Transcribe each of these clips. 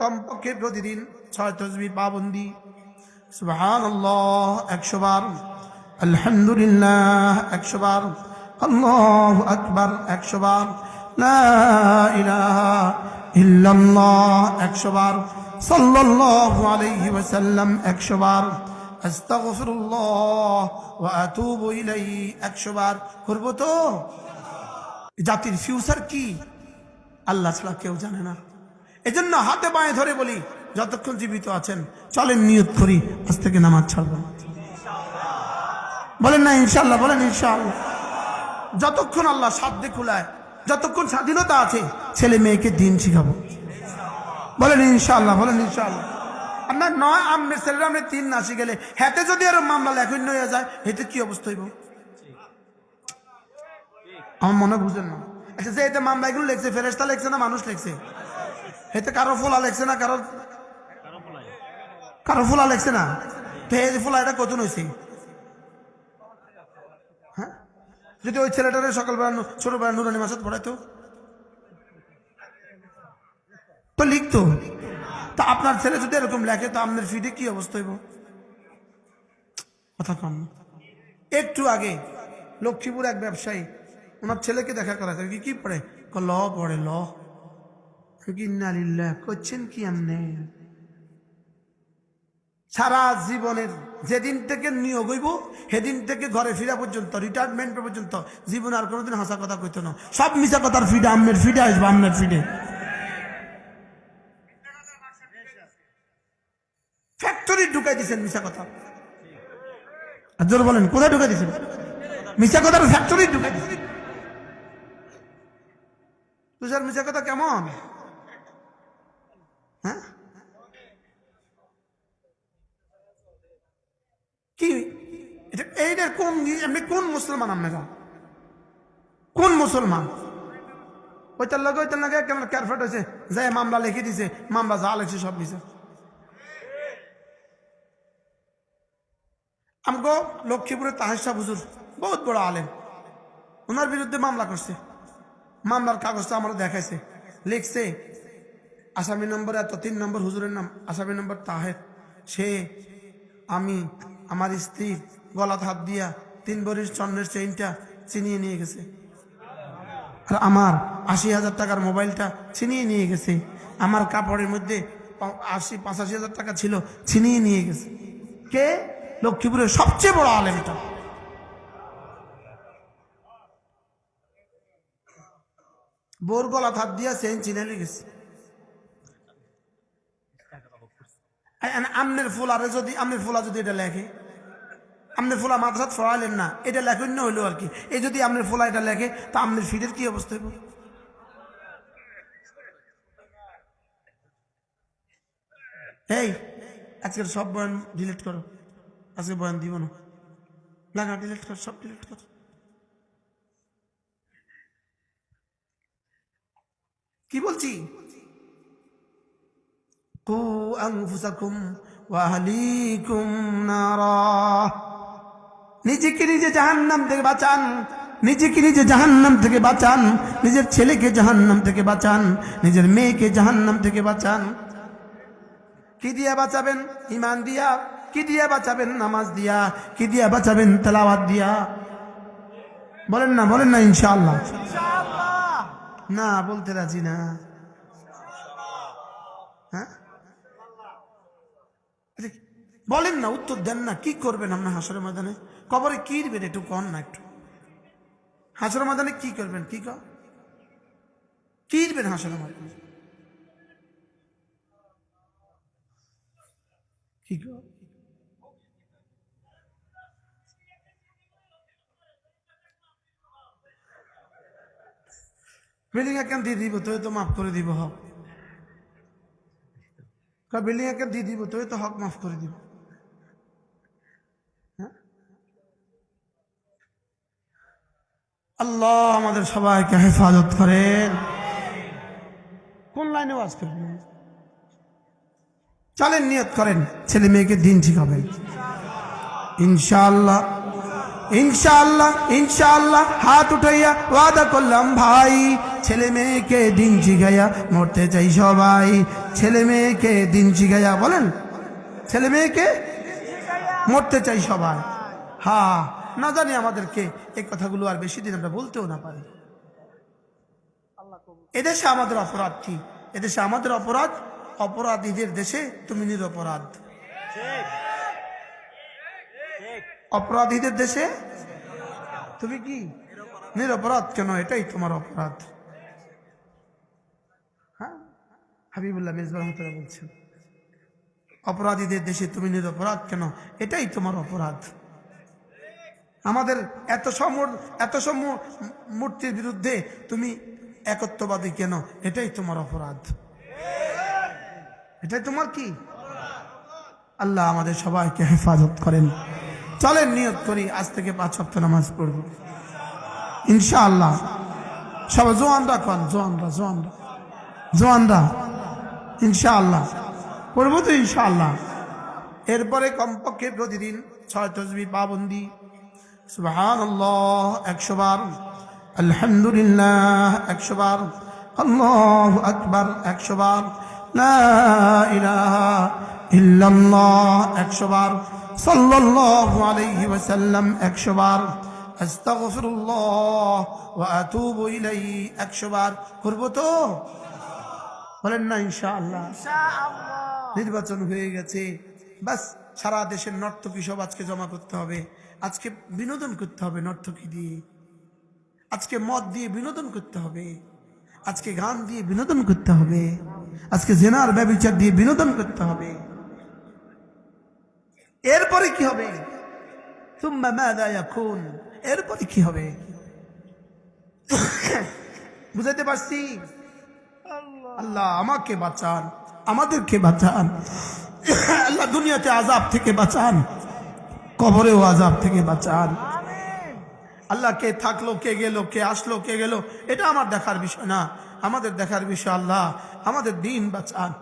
কমপক্ষে প্রতিদিন 6 তাসবিহ পাবন্দি, সুবহানাল্লাহ 100 বার, আলহামদুলিল্লাহ 100 বার, আল্লাহু আকবার 100 বার, লা ইলাহা ইল্লাল্লাহ 100 বার, সাল্লাল্লাহু আলাইহি ওয়াসাল্লাম 100 বার, আস্তাগফিরুল্লাহ ওয়া আতুবু ইলাইহি 100 বার করব। তো জাতির ফিউচার কি আল্লাহ ছাড়া কেউ জানে না। এজন্য হাতে পায়ে ধরে বলি, যতক্ষণ জীবিত আছেন চলেন নিয়ত করি আজ থেকে নামাজ ছাড়ব না। বলেন না ইনশাআল্লাহ, বলেন ইনশাআল্লাহ। যতক্ষণ আল্লাহ সাধ্য খুলায়, যতক্ষণ স্বাধীনতা আছে, ছেলে মেয়েকে দিন শিখাবো। বলেন ইনশাআল্লাহ, বলেন ইনশাআল্লাহ। আপনার নয় আমের ছেলেরা আপনি 3 না শিখেলে হাতে যদি আরো মামলা লেখন হয়ে যায়, এতে কি অবস্থা হইব? আমার মনে বুঝেন না। আচ্ছা, যে এটা মামলা এগুলো লেখছে, ফেরেশতা লেখছে না মানুষ লেখছে? এতে কারো ফোলা লেখছে না, কারো ফোলা লেখছে না। তো এই ফোলা এটা কত হয়েছে? হ্যাঁ, যদি ওই ছেলেটারে সকালবেলা ছোটবেলা নুরানি মাসাদ পড়াইতো তো লিখতো। তা আপনার ছেলে যদি এরকম লেখে, তো আপনার ফিডে কি অবস্থা হইব? কথা কম। একটু আগে লক্ষ্মীপুর এক ব্যবসায়ী ওনার ছেলেকে দেখা করা যায়, কি পড়ে? ল পড়ে, ল। করছেন কি আমনে? সারা জীবনের যেদিন থেকে নিয়োগ হইব সেদিন থেকে ঘরে ফিরা পর্যন্ত, রিটায়ারমেন্ট পর্যন্ত জীবনে আর কোনোদিন হাসা কথা কইতো না। সব মিশা কথার ফিডে আমনের ফিডে আসবো, আমনের ফিডে। ফ্যাক্টরি ঢুকাই দিচ্ছেন মিশা কথা। আর জোর বলেন, কোথায় ঢুকাই দিচ্ছেন? মিশা কথার ফ্যাক্টরি ঢুকাই দিচ্ছেন। তুষার মিশা কথা কেমন? হ্যাঁ, কি এইটা কোন এমনি কোন মুসলমান? আপনারা কোন মুসলমান? ওইটার লাগে কেমন ক্যারফেট হয়েছে, যে মামলা লিখে দিছে, মামলা যা লেখছে সব দিছে। আমগো লক্ষ্মীপুরের তাহের শাহ হুজুর বহুত বড় আলেম, ওনার বিরুদ্ধে মামলা করছে। মামলার কাগজটা আমরা দেখাইছে, লিখছে আসামি নম্বর এত, 3 নম্বর হুজুরের নাম, আসামি নম্বর তাহের। সে আমি আমার স্ত্রী গলাত হাত দিয়া 3 ভরির স্বর্ণের চেইনটা ছিনিয়ে নিয়ে গেছে, আর আমার 80,000 টাকার মোবাইলটা ছিনিয়ে নিয়ে গেছে, আমার কাপড়ের মধ্যে 85,000 টাকা ছিল ছিনিয়ে নিয়ে গেছে। কে? লক্ষ্মীপুরের সবচেয়ে বড় আলেমটা। বোর গলাত হাত দিয়া চেইন ছিনিয়ে নিয়ে গেছে। আমনের ফুলারে যদি, আমনের ফুলা যদি এটা লেখে, আমনের ফুলা মাদ্রাসাত পড়ালেন না, এটা লেখেন না হইলো আর কি। এই যদি আমনের ফুলা এটা লেখে, তা আমনের ফিডের কি অবস্থা হইব? এই আজকের সব বয়ান ডিলিট করো, আজকে বয়ান দিব না, লাগা ডিলিট কর, সব ডিলিট কর। কি বলছি? কু আনফুসাকুম ওয়া আহলিকুম নারা। নিজেকে নিজে জাহান্নাম থেকে বাঁচান, নিজেকে নিজে জাহান্নাম থেকে বাঁচান, নিজের ছেলেকে জাহান্নাম থেকে বাঁচান, নিজের মেয়েকে জাহান্নাম থেকে বাঁচান। কি দিয়া বাঁচাবেন? ঈমান দিয়া। কি দিয়া বাঁচাবেন? নামাজ দিয়া। কি দিয়া বাঁচাবেন? তেলাওয়াত দিয়া। বলেন না, বলেন না ইনশাআল্লাহ। না বলতে রাজি না। হ্যাঁ, বলেন না, উত্তর দেন না। কি করবেন আপনার হাসরের ময়দানে? কবরে কি দিবেন একটু কন না, একটু হাসরের ময়দানে কি করবেন? কি দিবেন হাসরের ময়দানে? কি বিল্ডিং একান দিয়ে দিব, তো মাফ করে দিব হক। বিল্ডিং একান দিয়ে দিব, তো হক মাফ করে দিব। আল্লাহ আমাদের সবাইকে হেফাজত করেন। কোন লাইনে ওয়াজ করবেন? চলেন নিয়ত করেন, ছেলে মেয়েকে দিন শিখাবেন ইনশাআল্লাহ। ইনশাআল্লাহ ইনশাআল্লাহ হাত উঠাইয়া ওয়াদা করলাম ভাই, ছেলে মেয়েকে দিন শিখাইয়া মরতে চাই সবাই। ছেলে মেয়েকে দিন শিখাইয়া, বলেন ছেলে মেয়েকে মরতে চাই সবাই। হ্যাঁ, না জানি আমাদেরকে এই কথাগুলো আর বেশি দিন আমরা বলতেও না পারি। এদেশে আমাদের অপরাধ কি? এদেশে আমাদের অপরাধ, অপরাধীদের দেশে তুমি নিরপরাধ। অপরাধীদের দেশে তুমি কি নিরপরাধ? কেন? এটাই তোমার অপরাধ। হ্যাঁ, হাবিবুল্লাহ মির্জা রহমতুল্লাহ বলছেন, অপরাধীদের দেশে তুমি নিরপরাধ কেন? এটাই তোমার অপরাধ। আমাদের এত সব মূর্তির বিরুদ্ধে তুমি একত্ববাদী কেন? এটাই তোমার অপরাধ। এটাই তোমার কি? আল্লাহ আমাদের সবাইকে হেফাজত করেন। চলেন নিয়ত করি, আজ থেকে 5 ওয়াক্ত নামাজ পড়ব ইনশাআল্লাহ। সবাই জোয়ানরা কন, জোয়ানরা ইনশাআল্লাহ পড়বো তো ইনশাআল্লাহ। এরপরে কমপক্ষে প্রতিদিন 6 তাসবিহ পাবন্দি, সুবহানাল্লাহ 100 বার, আলহামদুলিল্লাহ 100 বার, আল্লাহু আকবার 100 বার, লা ইলাহা ইল্লাল্লাহ 100 বার, সাল্লাল্লাহু আলাইহি ওয়াসাল্লাম 100 বার, আস্তাগফিরুল্লাহ ওয়া আতুবু ইলাইহি 100 বার। করব তো? বলেন না ইনশাআল্লাহ। নির্বাচন হয়ে গেছে, বাস সারা দেশের নর্তকী সব আজকে জমা করতে হবে। আজকে বিনোদন করতে হবে নর্তকী দিয়ে, আজকে মদ দিয়ে বিনোদন করতে হবে, আজকে গান দিয়ে বিনোদন করতে হবে, আজকে জেনার ব্যভিচার দিয়ে বিনোদন করতে হবে। এরপরে কি হবে? সুম্মা মাযা ইয়াকুন, এরপরে কি হবে? বুঝাইতে পারছি? আল্লাহ আমাকে বাঁচান, আমাদেরকে বাঁচান। আল্লাহ দুনিয়াতে আযাব থেকে বাঁচান, কবরেও আযাব থেকে বাঁচান। আল্লাহ কে থাকলো, কে গেল, কে আসলো, কে গেল, এটা আমার দেখার বিষয় না। আমাদের দেখার বিষয় আল্লাহ আমাদের দিন বাঁচান,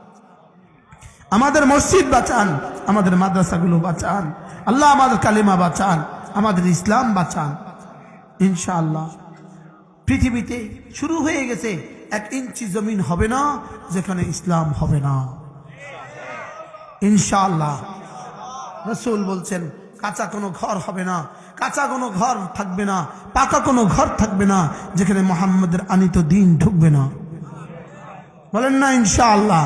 আমাদের মসজিদ বাঁচান, আমাদের মাদ্রাসাগুলো বাঁচান। আল্লাহ আমাদের কালিমা বাঁচান, আমাদের ইসলাম বাঁচান ইনশাআল্লাহ। পৃথিবীতে শুরু হয়ে গেছে, 1 ইঞ্চি জমিন হবে না যেখানে ইসলাম হবে না ইনশাআল্লাহ। রাসূল বলছেন, কাঁচা কোনো ঘর হবে না, কাঁচা কোনো ঘর থাকবে না, পাকা কোনো ঘর থাকবে না যেখানে মুহাম্মদের আনিত দ্বীন ঢুকবে না। বলেন না ইনশাআল্লাহ।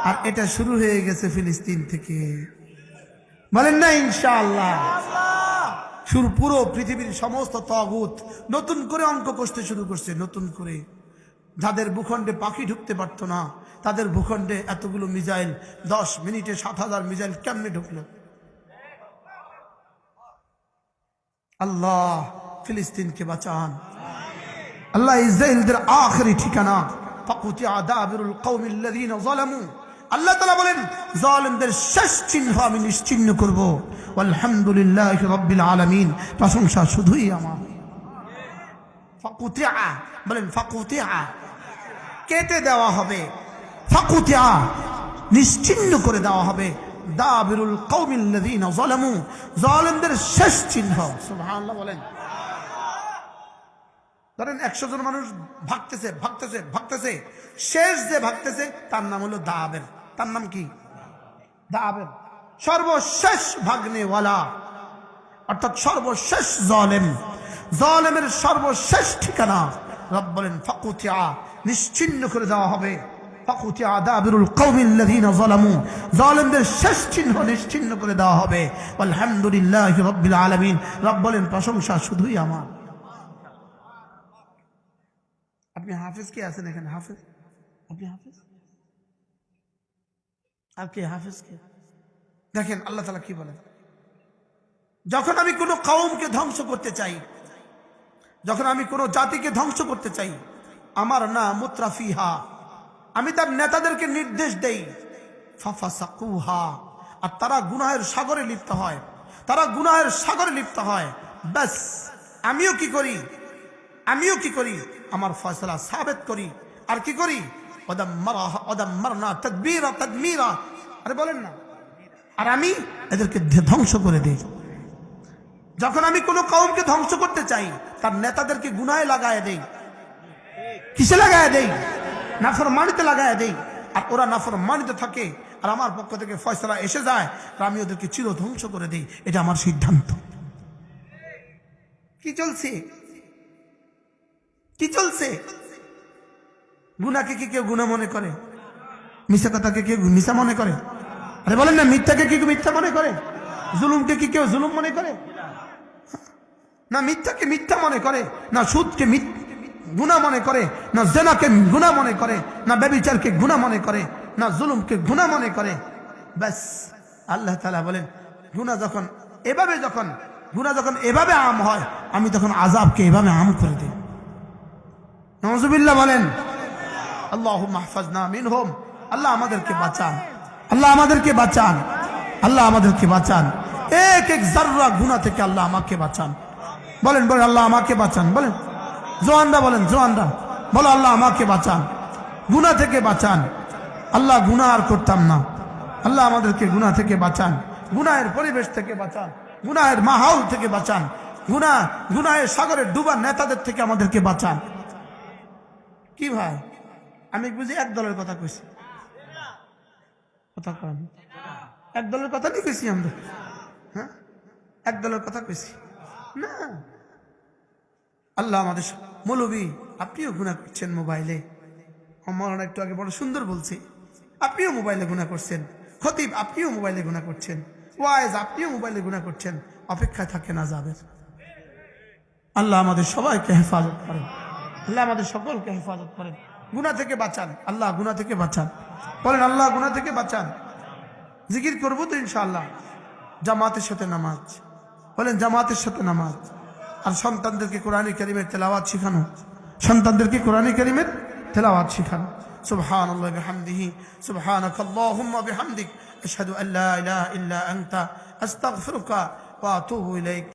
আর এটা শুরু হয়ে গেছে ফিলিস্তিন থেকে। বলেন না ইনশাআল্লাহ। পুরো পৃথিবীর সমস্ত তাগুত নতুন করে অঙ্ক কষতে শুরু করছে, নতুন করে। যাদের ভূখণ্ডে পাখি ঢুকতে পারতো না, তাদের ভূখণ্ডে এতগুলো মিসাইল, 10 মিনিটে 7,000 মিসাইল কেমনে ঢুকলো? আল্লাহ ফিলিস্তিনকে বাঁচান। আল্লাহ ইসরায়েলদের আখেরি ঠিকানা ফাকুতিয়া দাবিরুল কওমিল্লাযীনা যালামু। আল্লাহ তাআলা বলেন, জালিমদের শেষ চিহ্ন আমি নিশ্চিহ্ন করব। আলহামদুলিল্লাহি রাব্বিল আলামিন, প্রশংসা শুধুই আমার। ফাকুতিয়া, বলেন ফাকুতিয়া, কেটে দেওয়া হবে। ফাকুতিয়া, নিশ্চিহ্ন করে দেওয়া হবে। দাবিরুল কওমিল্লাযীনা যালামু, জালিমদের শেষ চিহ্ন। সুবহানাল্লাহ বলেন। ধরেন 100 জন মানুষ ভাগতেছে, শেষ যে ভাগতেছে তার নাম হলো দাবের। তার নাম কি? দাবের, সর্বশেষ ভাগনেওয়ালা, অর্থাৎ সর্বশেষ জালেম। জালেমের সর্বশেষ ঠিকানা রব বলেন ফাকুতিয়া, নিশ্চিহ্ন করে দেওয়া হবে। ফাকুতিয়া দাবিরুল কওমিল্লাযীনা যালামু, জালেমদের শেষ চিহ্ন নিশ্চিহ্ন করে দেওয়া হবে। আলহামদুলিল্লাহি রাব্বিল আলামিন, রব বলেন প্রশংসা শুধুই আমার। আপনি হাফেজ কে আছেন এখানে? হাফেজ? আপনি হাফেজ? আর কে হাফেজ কে? দেখেন আল্লাহ তাআলা কি বলেন, যখন আমি কোনো কওমকে ধ্বংস করতে চাই, যখন আমি কোনো জাতিকে ধ্বংস করতে চাই, আমার না মুত্রাফিহা, আমি তার নেতাদেরকে নির্দেশ দেই, ফাফাসাকুহা, আর তারা গুনাহের সাগরে লিপ্ত হয়, তারা গুনাহের সাগরে লিপ্ত হয়। ব্যাস আমিও কি করি? আমার ফয়সালা সাবেত করি। আর কি করি? ওদাম্মারনা তাদবীরা, আরে বলেন না। আর আমি এদেরকে ধ্বংস করে দিই। যখন আমি কোনো কওমকে ধ্বংস করতে চাই তার নেতাদেরকে গুনাহে লাগায় দেই, কিসে লাগায় দেই? নাফরমানিতে লাগায় দেই। আর ওরা নাফরমানিতে থাকে আর আমার পক্ষ থেকে ফয়সালা এসে যায় আর আমি ওদেরকে চির ধ্বংস করে দিই। এটা আমার সিদ্ধান্ত। কি চলছে? কি চলছে? গুনাহকে কি কেউ গুনাহ মনে করে? মিথ্যা কথাকে কেউ মিথ্যা মনে করে? আরে বলেন না, মিথ্যাকে কি কেউ মিথ্যা মনে করে? জুলুমকে কি কেউ জুলুম মনে করে? না মিথ্যাকে মিথ্যা মনে করে, না সুদকে গুনাহ মনে করে, না জেনাকে গুনাহ মনে করে, না ব্যভিচারকে গুনাহ মনে করে, না জুলুমকে গুনাহ মনে করে। ব্যাস আল্লাহ তাআলা বলেন গুনাহ যখন এভাবে আম হয়, আমি তখন আযাবকে এভাবে আম করে দিই। নাউযুবিল্লাহ বলেন। আল্লাহুম্মা ইহফাজনা মিনহুম। আল্লাহ আমাদেরকে বাঁচান, আল্লাহ আমাদেরকে বাঁচান, আল্লাহ আমাদেরকে বাঁচান। এক এক যাররা গুনাহ থেকে আল্লাহ আমাকে বাঁচান। বলেন বলেন আল্লাহ আমাকে বাঁচান। বলেন জওয়ানরা, বলেন জওয়ানরা বলো আল্লাহ আমাকে বাঁচান, গুনাহ থেকে বাঁচান। আল্লাহ গুনাহ আর করতাম না, আল্লাহ আমাদেরকে গুনাহ থেকে বাঁচান, গুনাহের পরিবেশ থেকে বাঁচান, গুনাহের মাহৌল থেকে বাঁচান, গুনাহের সাগরে ডুবা নেতাদের থেকে আমাদেরকে বাঁচান। কি ভাই, আমি বুঝি এক দলের কথা কইছি? কথা কন, এক দলের কথা নিয়ে কইছি আমরা? হ্যাঁ, এক দলের কথা কইছি না। আল্লাহ আমাদের মৌলবী, আপনিও গুনাহ করছেন মোবাইলে। মৌলানা একটু আগে বড় সুন্দর বলছে, আপনিও মোবাইলে গুনাহ করছেন। খতিব, আপনিও মোবাইলে গুনাহ করছেন। ওয়াইজ, আপনিও মোবাইলে গুনাহ করছেন। অপেক্ষায় থাকেন আযাবের। আল্লাহ আমাদের সবাইকে হেফাজত করেন, আল্লাহ আমাদের সকলকে হেফাজত করেন। গুনাহ থেকে বাঁচান, আল্লাহ গুনাহ থেকে বাঁচান। বলেন আল্লাহ গুনাহ থেকে বাঁচান। জিকির করবো তো ইনশাআল্লাহ, জামাতের সাথে নামাজ। বলেন জামাতের সাথে নামাজ। আর সন্তানদেরকে কোরআন কারীমের তেলাওয়াত শিখানো, সন্তানদেরকে কোরআন কারীমের তেলাওয়াত শিখানো। সুবহানাল্লাহি ওয়া বিহামদিহি, সুবহানাকাল্লাহুম্মা বিহামদিক, আশহাদু আল্লা ইলাহা ইল্লা আনতা, আস্তাগফিরুকা ওয়া আতুবু ইলাইক।